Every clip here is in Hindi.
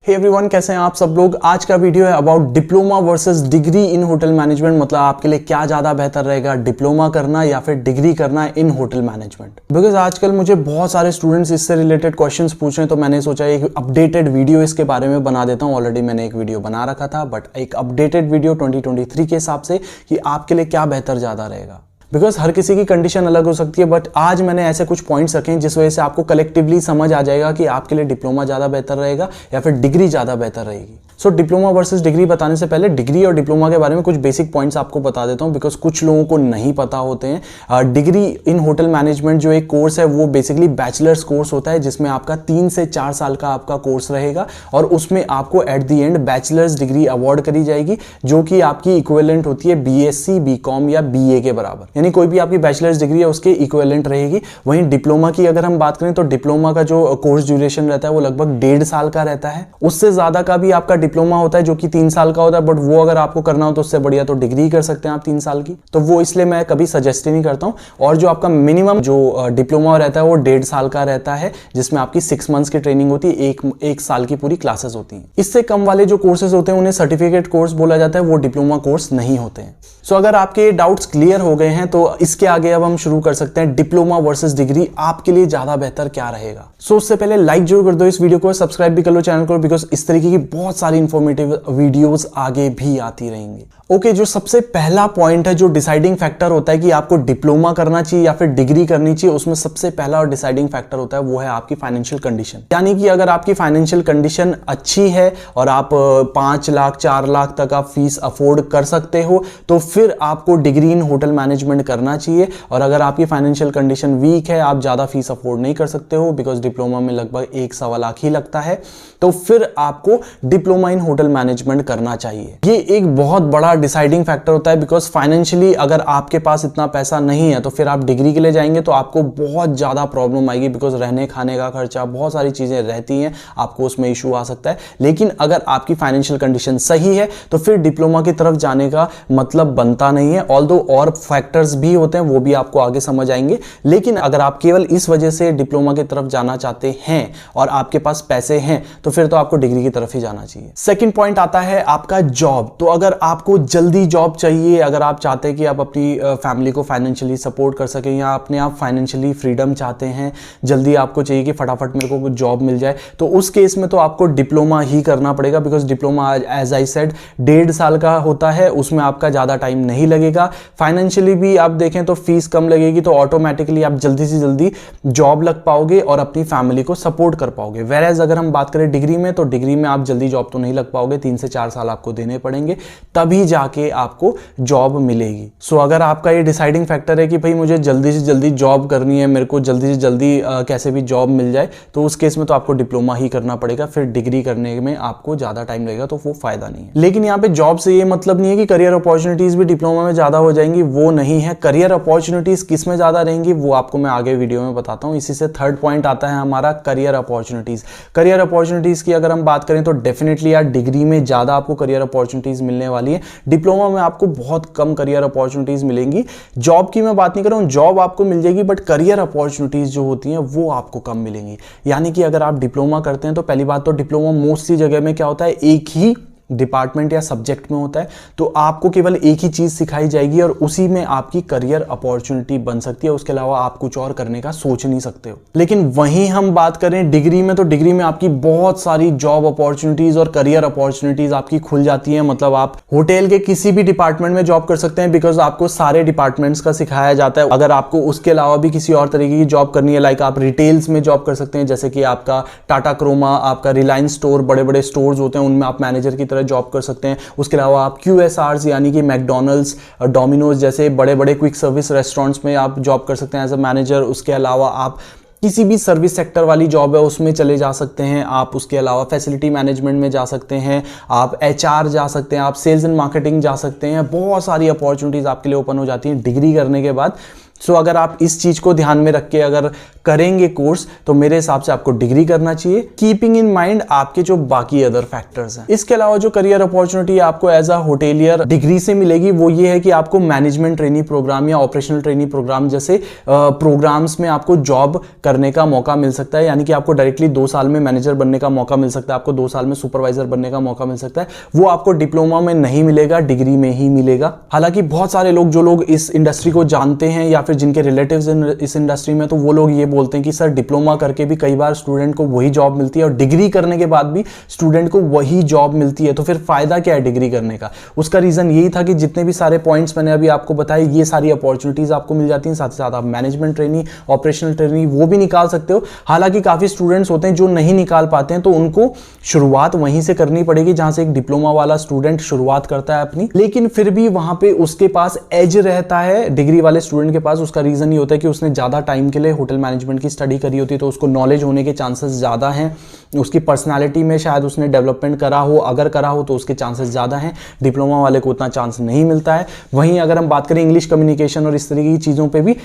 हे एवरीवन, कैसे हैं आप सब लोग। आज का वीडियो है about diploma versus degree in hotel management. मतलब आपके लिए क्या ज़्यादा बेहतर रहेगा, डिप्लोमा करना या फिर डिग्री करना इन होटल मैनेजमेंट। बिकॉज आजकल मुझे बहुत सारे स्टूडेंट्स इससे रिलेटेड क्वेश्चंस पूछ रहे हैं, तो मैंने सोचा एक अपडेटेड वीडियो इसके बारे में बना देता हूँ। ऑलरेडी मैंने एक वीडियो बना रखा था, बट एक अपडेटेड वीडियो 2023 के हिसाब से कि आपके लिए क्या बेहतर ज़्यादा रहेगा। बिकॉज हर किसी की कंडीशन अलग हो सकती है, बट आज मैंने ऐसे कुछ पॉइंट्स रखे हैं जिस वजह से आपको कलेक्टिवली समझ आ जाएगा कि आपके लिए डिप्लोमा ज़्यादा बेहतर रहेगा या फिर डिग्री ज़्यादा बेहतर रहेगी। सो डिप्लोमा वर्सेस डिग्री बताने से पहले डिग्री और डिप्लोमा के बारे में कुछ बेसिक पॉइंट्स आपको बता देता हूँ, बिकॉज कुछ लोगों को नहीं पता होते हैं। डिग्री इन होटल मैनेजमेंट जो एक कोर्स है वो बेसिकली बैचलर्स कोर्स होता है, जिसमें आपका 3 से 4 साल का आपका कोर्स रहेगा और उसमें आपको at the end bachelors degree award करी जाएगी, जो कि आपकी इक्विवेलेंट होती है बीएससी, बीकॉम या बीए के बराबर। यानी कोई भी आपकी बैचलर्स डिग्री है उसके इक्विवेलेंट रहेगी। वहीं डिप्लोमा की अगर हम बात करें तो डिप्लोमा का जो कोर्स ड्यूरेशन रहता है वो लगभग 1.5 साल का रहता है। उससे ज्यादा का भी आपका डिप्लोमा होता है जो कि 3 साल का होता है, बट वो अगर आपको करना हो तो उससे बढ़िया तो डिग्री कर सकते हैं आप 3 साल की। तो वो इसलिए मैं कभी सजेस्ट ही नहीं करता हूँ। और जो आपका मिनिमम जो डिप्लोमा रहता है वो 1.5 साल का रहता है, जिसमें आपकी 6 मंथ्स की ट्रेनिंग होती है, एक साल की पूरी क्लासेस होती हैं। इससे कम वाले जो कोर्सेज होते हैं उन्हें सर्टिफिकेट कोर्स बोला जाता है, वो डिप्लोमा कोर्स नहीं होते हैं। सो अगर आपके डाउट्स क्लियर हो गए हैं तो इसके आगे अब हम शुरू कर सकते हैं डिप्लोमा वर्सेस डिग्री आपके लिए ज्यादा बेहतर क्या रहेगा। सो उससे पहले लाइक जरूर कर दो इस वीडियो को, सब्सक्राइब भी कर लो चैनल को, बिकॉज इस तरीके की बहुत सारी इंफॉर्मेटिव वीडियोस आगे भी आती रहेंगी। ओके, जो सबसे पहला पॉइंट है, जो डिसाइडिंग फैक्टर होता है कि आपको डिप्लोमा करना चाहिए या फिर डिग्री करनी चाहिए, उसमें सबसे पहला और डिसाइडिंग फैक्टर होता है वो है आपकी फाइनेंशियल कंडीशन। यानी कि अगर आपकी फाइनेंशियल कंडीशन अच्छी है और आप 5 लाख 4 लाख तक आप फीस अफोर्ड कर सकते हो तो फिर आपको डिग्री इन होटल मैनेजमेंट करना चाहिए। और अगर आपकी फाइनेंशियल कंडीशन वीक है, आप ज्यादा फीस अफोर्ड नहीं कर सकते हो, बिकॉज डिप्लोमा में लगभग 1-1.25 लाख ही लगता है, तो फिर आपको डिप्लोमा इन होटल मैनेजमेंट करना चाहिए। ये एक बहुत बड़ा डिसाइडिंग फैक्टर होता है, बिकॉज फाइनेंशियली अगर आपके पास इतना पैसा नहीं है तो फिर आप डिग्री के लिए जाएंगे तो आपको बहुत ज्यादा प्रॉब्लम आएगी, बिकॉज रहने खाने का खर्चा, बहुत सारी चीजें रहती हैं, आपको उसमें इशू आ सकता है। लेकिन अगर आपकी फाइनेंशियल कंडीशन सही है तो फिर डिप्लोमा की तरफ जाने का मतलब बनता नहीं है। ऑल्दो और फैक्टर्स भी होते हैं, वो भी आपको आगे समझ आएंगे। लेकिन अगर आप केवल इस वजह से डिप्लोमा की तरफ जाना चाहते हैं और आपके पास पैसे हैं तो फिर तो आपको डिग्री की तरफ ही जाना चाहिए। सेकंड पॉइंट आता है आपका जॉब। तो अगर आपको जल्दी जॉब चाहिए, अगर आप चाहते हैं कि आप अपनी फैमिली को फाइनेंशियली सपोर्ट कर सकें या अपने आप फाइनेंशियली फ्रीडम चाहते हैं, जल्दी आपको चाहिए कि फटाफट मेरे को जॉब मिल जाए, तो उस केस में तो आपको डिप्लोमा ही करना पड़ेगा। Because diploma as I said 1.5 साल का होता है, उसमें आपका ज़्यादा टाइम नहीं लगेगा। फाइनेंशियली भी आप देखें तो फीस कम लगेगी, तो ऑटोमेटिकली आप जल्दी से जल्दी जॉब लग पाओगे और अपनी फैमिली को सपोर्ट कर पाओगे। वेरएज अगर हम बात करें डिग्री में, तो डिग्री में आप जल्दी जॉब तो नहीं लग पाओगे, 3 से 4 साल आपको देने पड़ेंगे, तभी जाके आपको जॉब मिलेगी। सो अगर आपका ये डिसाइडिंग फैक्टर है कि भाई मुझे जल्दी से जल्दी जॉब करनी है, मेरे को जल्दी से जल्दी कैसे भी जॉब मिल जाए, तो उस केस में तो आपको डिप्लोमा ही करना पड़ेगा। फिर डिग्री करने में आपको ज़्यादा टाइम लगेगा, तो वो फायदा नहीं है। लेकिन यहाँ पे जॉब से ये मतलब नहीं है कि करियर अपॉर्चुनिटीज भी डिप्लोमा में ज़्यादा हो जाएंगी, वो नहीं है। करियर अपॉर्चुनिटीज किस में ज़्यादा रहेंगी वो आपको मैं आगे वीडियो में बताता हूँ। इसी से थर्ड पॉइंट आता है हमारा करियर अपॉर्चुनिटीज। करियर अपॉर्चुनिटीज की अगर हम बात करें तो डेफिनेटली यार डिग्री में ज़्यादा आपको करियर अपॉर्चुनिटीज मिलने वाली है, डिप्लोमा में आपको बहुत कम करियर अपॉर्चुनिटीज मिलेंगी। जॉब की मैं बात नहीं कर रहा हूँ, जॉब आपको मिल जाएगी, बट करियर अपॉर्चुनिटीज जो होती हैं वो आपको कम मिलेंगी। यानी कि अगर आप डिप्लोमा करते हैं तो पहली बात तो डिप्लोमा मोस्टली जगह में क्या होता है, एक ही डिपार्टमेंट या सब्जेक्ट में होता है, तो आपको केवल एक ही चीज सिखाई जाएगी और उसी में आपकी करियर अपॉर्चुनिटी बन सकती है। उसके अलावा आप कुछ और करने का सोच नहीं सकते हो। लेकिन वहीं हम बात करें डिग्री में, तो डिग्री में आपकी बहुत सारी जॉब अपॉर्चुनिटीज और करियर अपॉर्चुनिटीज आपकी खुल जाती है। मतलब आप होटल के किसी भी डिपार्टमेंट में जॉब कर सकते हैं, बिकॉज आपको सारे डिपार्टमेंट्स का सिखाया जाता है। अगर आपको उसके अलावा भी किसी और तरीके की जॉब करनी है, लाइक आप रिटेल्स में जॉब कर सकते हैं, जैसे कि आपका टाटा क्रोमा, आपका रिलायंस स्टोर, बड़े बड़े स्टोर्स होते हैं, उनमें आप मैनेजर की जॉब कर सकते हैं। उसके अलावा आप QSRs यानी कि मैकडॉनल्ड्स, डोमिनोज जैसे बड़े बड़े क्विक सर्विस रेस्टोरेंट्स में आप जॉब कर सकते हैं एज अ मैनेजर। उसके अलावा आप किसी भी सर्विस सेक्टर वाली जॉब है उसमें चले जा सकते हैं आप। उसके अलावा फैसिलिटी मैनेजमेंट में जा सकते हैं आप, HR जा सकते हैं आप, सेल्स एंड मार्केटिंग जा सकते हैं। बहुत सारी अपॉर्चुनिटीज आपके लिए ओपन हो जाती हैं डिग्री करने के बाद। सो अगर आप इस चीज को ध्यान में रख के अगर करेंगे कोर्स तो मेरे हिसाब से आपको डिग्री करना चाहिए, कीपिंग इन माइंड आपके जो बाकी अदर फैक्टर्स हैं। इसके अलावा जो करियर अपॉर्चुनिटी आपको एज अ होटेलियर डिग्री से मिलेगी वो ये है कि आपको मैनेजमेंट ट्रेनिंग प्रोग्राम या ऑपरेशनल ट्रेनिंग प्रोग्राम जैसे प्रोग्राम्स में आपको जॉब करने का मौका मिल सकता है, यानी कि आपको डायरेक्टली 2 साल में मैनेजर बनने का मौका मिल सकता है, आपको 2 साल में सुपरवाइजर बनने का मौका मिल सकता है। वो आपको डिप्लोमा में नहीं मिलेगा, डिग्री में ही मिलेगा। हालांकि बहुत सारे लोग जो लोग इस इंडस्ट्री को जानते हैं या फिर जिनके रिलेटिव्स इस इंडस्ट्री में, तो वो लोग ये बोलते हैं कि सर डिप्लोमा करके भी कई बार स्टूडेंट को वही जॉब मिलती है और डिग्री करने के बाद भी स्टूडेंट को वही जॉब मिलती है, तो फिर फायदा क्या है डिग्री करने का। उसका रीजन यही था कि जितने भी सारे पॉइंट्स मैंने अभी आपको बताए ये सारी अपॉर्चुनिटीज आपको मिल जाती हैं, साथ ही साथ आप मैनेजमेंट ट्रेनिंग, ऑपरेशनल ट्रेनिंग वो भी निकाल सकते हो। हालांकि काफी स्टूडेंट्स होते हैं जो नहीं निकाल पाते हैं, तो उनको शुरुआत वहीं से करनी पड़ेगी जहां से एक डिप्लोमा वाला स्टूडेंट शुरुआत करता है अपनी, लेकिन फिर भी वहां पे उसके पास एज रहता है डिग्री वाले स्टूडेंट के पास। उसका रीजन ये होता है कि उसने ज्यादा टाइम के लिए होटल मैनेजमेंट की स्टडी करी होती है, तो उसको नॉलेज होने के चांसेस ज्यादा हैं, उसकी पर्सनालिटी में शायद उसने डेवलपमेंट करा हो, अगर करा हो तो उसके चांसेस ज्यादा हैं। डिप्लोमा वाले को उतना चांस नहीं मिलता है। वहीं अगर हम बात करें इंग्लिश कम्युनिकेशन और इस तरीके की चीजों पे भी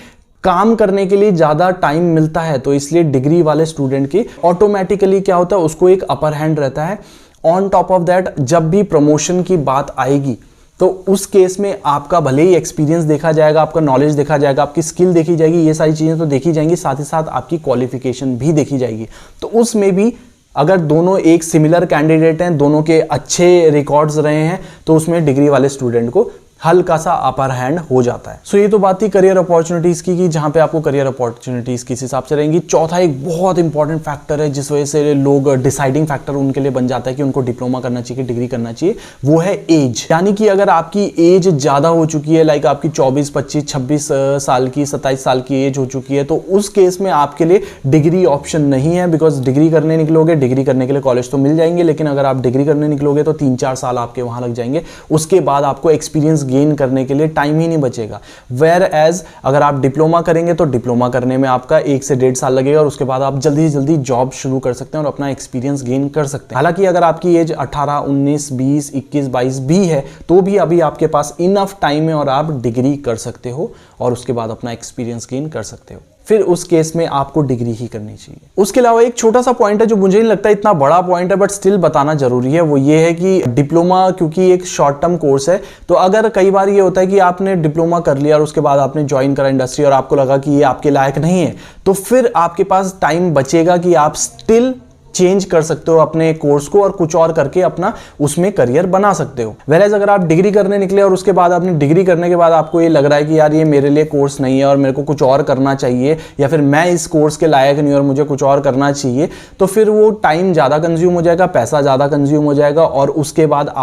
काम करने के लिए ज्यादा टाइम मिलता है, तो इसलिए डिग्री वाले स्टूडेंट की ऑटोमेटिकली क्या होता है, उसको एक अपर हैंड रहता है। ऑन टॉप ऑफ दैट जब भी प्रमोशन की बात आएगी तो उस केस में आपका भले ही एक्सपीरियंस देखा जाएगा, आपका नॉलेज देखा जाएगा, आपकी स्किल देखी जाएगी, ये सारी चीजें तो देखी जाएंगी, साथ ही साथ आपकी क्वालिफिकेशन भी देखी जाएगी। तो उसमें भी अगर दोनों एक सिमिलर कैंडिडेट हैं, दोनों के अच्छे रिकॉर्ड्स रहे हैं, तो उसमें डिग्री वाले स्टूडेंट को हल्का सा अपर हैंड हो जाता है। सो ये तो बात थी करियर अपॉर्चुनिटीज की, जहां पे आपको करियर अपॉर्चुनिटीज किस हिसाब से रहेंगी। चौथा एक बहुत इंपॉर्टेंट फैक्टर है जिस वजह से लोग डिसाइडिंग फैक्टर उनके लिए बन जाता है कि उनको डिप्लोमा करना चाहिए, डिग्री करना चाहिए, वो है एज। यानी कि अगर आपकी एज ज्यादा हो चुकी है, लाइक आपकी 24, 25, 26 साल की, 27 साल की एज हो चुकी है, तो उस केस में आपके लिए डिग्री ऑप्शन नहीं है। बिकॉज डिग्री करने निकलोगे, डिग्री करने के लिए कॉलेज तो मिल जाएंगे, लेकिन अगर आप डिग्री करने निकलोगे तो 3-4 साल आपके वहां लग जाएंगे। उसके बाद आपको एक्सपीरियंस गेन करने के लिए टाइम ही नहीं बचेगा। वेयर एज अगर आप डिप्लोमा करेंगे तो डिप्लोमा करने में आपका 1 से 1.5 साल लगेगा और उसके बाद आप जल्दी से जल्दी जॉब शुरू कर सकते हैं और अपना एक्सपीरियंस गेन कर सकते हैं। हालांकि अगर आपकी एज 18, 19, 20, 21, 22 भी है तो भी अभी आपके पास इनफ टाइम है और आप डिग्री कर सकते हो और उसके बाद अपना एक्सपीरियंस गेन कर सकते हो। फिर उस केस में आपको डिग्री ही करनी चाहिए। उसके अलावा एक छोटा सा पॉइंट है जो मुझे नहीं लगता इतना बड़ा पॉइंट है, बट स्टिल बताना जरूरी है। वो ये है कि डिप्लोमा क्योंकि एक शॉर्ट टर्म कोर्स है, तो अगर कई बार ये होता है कि आपने डिप्लोमा कर लिया और उसके बाद आपने ज्वाइन करा इंडस्ट्री और आपको लगा कि ये आपके लायक नहीं है, तो फिर आपके पास टाइम बचेगा कि आप स्टिल चेंज कर सकते हो अपने कोर्स को और कुछ और करके अपना उसमें करियर बना सकते हो। वेरएज अगर आप डिग्री करने निकले और उसके बाद आपने डिग्री करने के बाद आपको ये लग रहा है कि यार ये मेरे लिए कोर्स नहीं है और मेरे को कुछ और करना चाहिए, या फिर मैं इस कोर्स के लायक नहीं और मुझे कुछ और करना चाहिए, तो फिर वो टाइम ज़्यादा कंज्यूम हो जाएगा, पैसा ज़्यादा कंज्यूम हो जाएगा और उसके बाद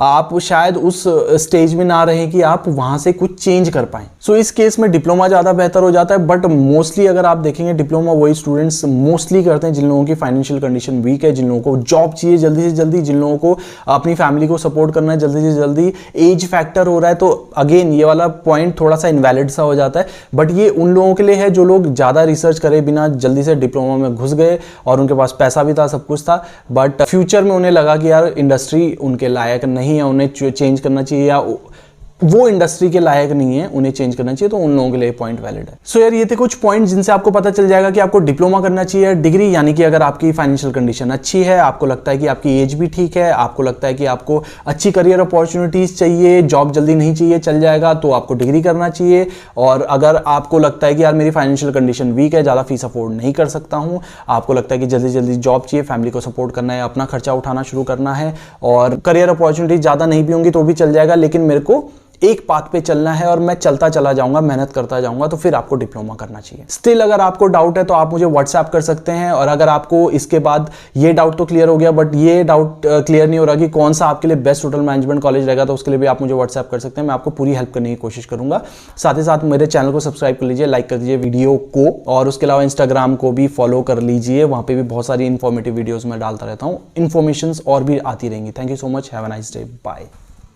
आप शायद उस स्टेज में ना रहे कि आप वहाँ से कुछ चेंज कर पाएं। सो इस केस में डिप्लोमा ज़्यादा बेहतर हो जाता है। बट मोस्टली अगर आप देखेंगे डिप्लोमा वही स्टूडेंट्स मोस्टली करते हैं जिन लोगों की फाइनेंशियल कंडीशन वीक है, जिन लोगों को जॉब चाहिए जल्दी से जल्दी, जिन लोगों को अपनी फैमिली को सपोर्ट करना है जल्दी से जल्दी, एज फैक्टर हो रहा है, तो अगेन ये वाला पॉइंट थोड़ा सा इनवैलिड सा हो जाता है। बट ये उन लोगों के लिए है जो लोग ज़्यादा रिसर्च करे बिना जल्दी से डिप्लोमा में घुस गए और उनके पास पैसा भी था, सब कुछ था, बट फ्यूचर में उन्हें लगा कि यार इंडस्ट्री उनके लायक नहीं है, उन्हें चेंज करना चाहिए, या वो इंडस्ट्री के लायक नहीं है, उन्हें चेंज करना चाहिए, तो उन लोगों के लिए पॉइंट वैलिड है। सो यार ये थे कुछ पॉइंट जिनसे आपको पता चल जाएगा कि आपको डिप्लोमा करना चाहिए, डिग्री, यानी कि अगर आपकी फाइनेंशियल कंडीशन अच्छी है, आपको लगता है कि आपकी एज भी ठीक है, आपको लगता है कि आपको अच्छी करियर अपॉर्चुनिटीज चाहिए, जॉब जल्दी नहीं चाहिए, चल जाएगा, तो आपको डिग्री करना चाहिए। और अगर आपको लगता है कि यार मेरी फाइनेंशियल कंडीशन वीक है, ज़्यादा फीस अफोर्ड नहीं कर सकता हूँ, आपको लगता है कि जल्दी जल्दी जॉब चाहिए, फैमिली को सपोर्ट करना है, अपना खर्चा उठाना शुरू करना है और करियर अपॉर्चुनिटीज ज़्यादा नहीं भी होंगी तो भी चल जाएगा, लेकिन मेरे को एक पाथ पे चलना है और मैं चलता चला जाऊंगा, मेहनत करता जाऊंगा, तो फिर आपको डिप्लोमा करना चाहिए। स्टिल अगर आपको डाउट है तो आप मुझे व्हाट्सएप कर सकते हैं, और अगर आपको इसके बाद ये डाउट तो क्लियर हो गया बट ये डाउट क्लियर नहीं हो रहा कि कौन सा आपके लिए बेस्ट होटल मैनेजमेंट कॉलेज रहेगा, तो उसके लिए भी आप मुझे व्हाट्सएप कर सकते हैं, मैं आपको पूरी हेल्प करने की कोशिश करूंगा। साथ ही साथ मेरे चैनल को सब्सक्राइब कर लीजिए, लाइक कर दीजिए वीडियो को, और उसके अलावा इंस्टाग्राम को भी फॉलो कर लीजिए, वहां पर भी बहुत सारी इन्फॉर्मेटिव वीडियोज मैं डालता रहता हूँ, इन्फॉर्मेशन और भी आती रहेंगी। Thank you so much, have a nice day, bye.